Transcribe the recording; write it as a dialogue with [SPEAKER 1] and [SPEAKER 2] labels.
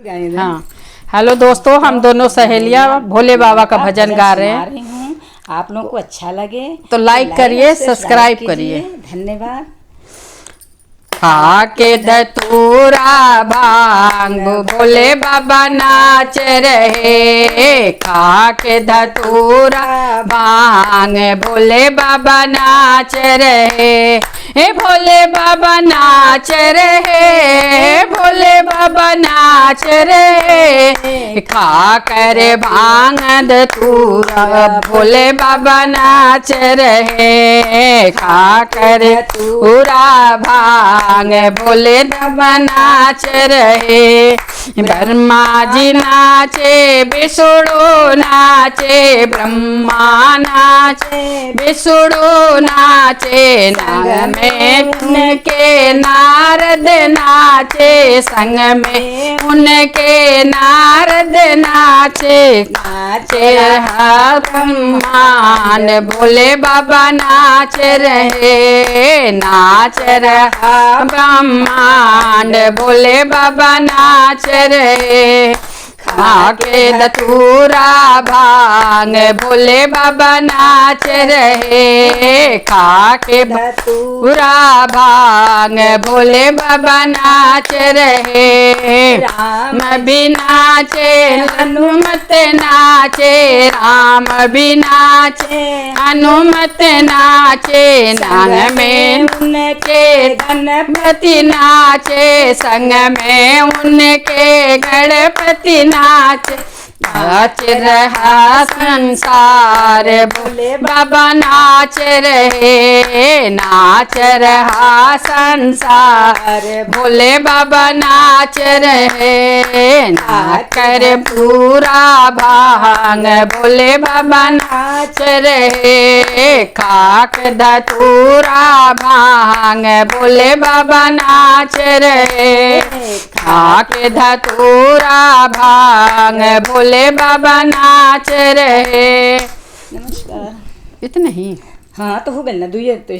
[SPEAKER 1] हाँ, हेलो दोस्तों, हम दोनों सहेलियां भोले बाबा का भजन गा रहे हैं।
[SPEAKER 2] आप लोगों को अच्छा लगे
[SPEAKER 1] तो लाइक करिए, सब्सक्राइब करिए।
[SPEAKER 2] धन्यवाद।
[SPEAKER 1] खा के धतूरा भांग भोले बाबा नाच रहे। खा के धतूरा भांग भोले बाबा नाच रहे। हे भोले बाबा नाच रहे, भोले बाबा नाच रहे। खा कर भांग धतूरा भोले बाबा नाच रहे। खा कर धतूरा भांग भोले बाबा नाच रहे। ब्रह्मा जी नाचे, विष्णु नाचे, ब्रह्मा नाचे, विष्णु नाचे। संग में उनके नारद नाचे, संग में उनके नारद नाचे। नाचे ब्रह्मांड भोले बाबा नाच रहे। नाच रहा ब्रह्मांड भोले बाबा नाच रहे। खा के धतूरा भांग भोले बाबा नाच रहे। खा के धतूरा भांग भोले बाबा नाच रहे। राम भी नाचे, हनुमत नाचे, राम भी नाचे, हनुमत नाचे। नांग में उनके गणपति नाचे, संग में उनके गणपति नाच। नाच रहा संसार भोले बाबा नाच रहे। नाच रहा संसार भोले बाबा नाच रहे। नाच कर पूरा भांग भोले बाबा नाच रहे। खाक धतूरा भांग भोले बाबा नाच रहे। खाक धतूरा भांग भोले बाबा नाच रहे।
[SPEAKER 2] नमस्कार।
[SPEAKER 1] इतना ही।
[SPEAKER 2] हाँ तो हो गया ना दुई तो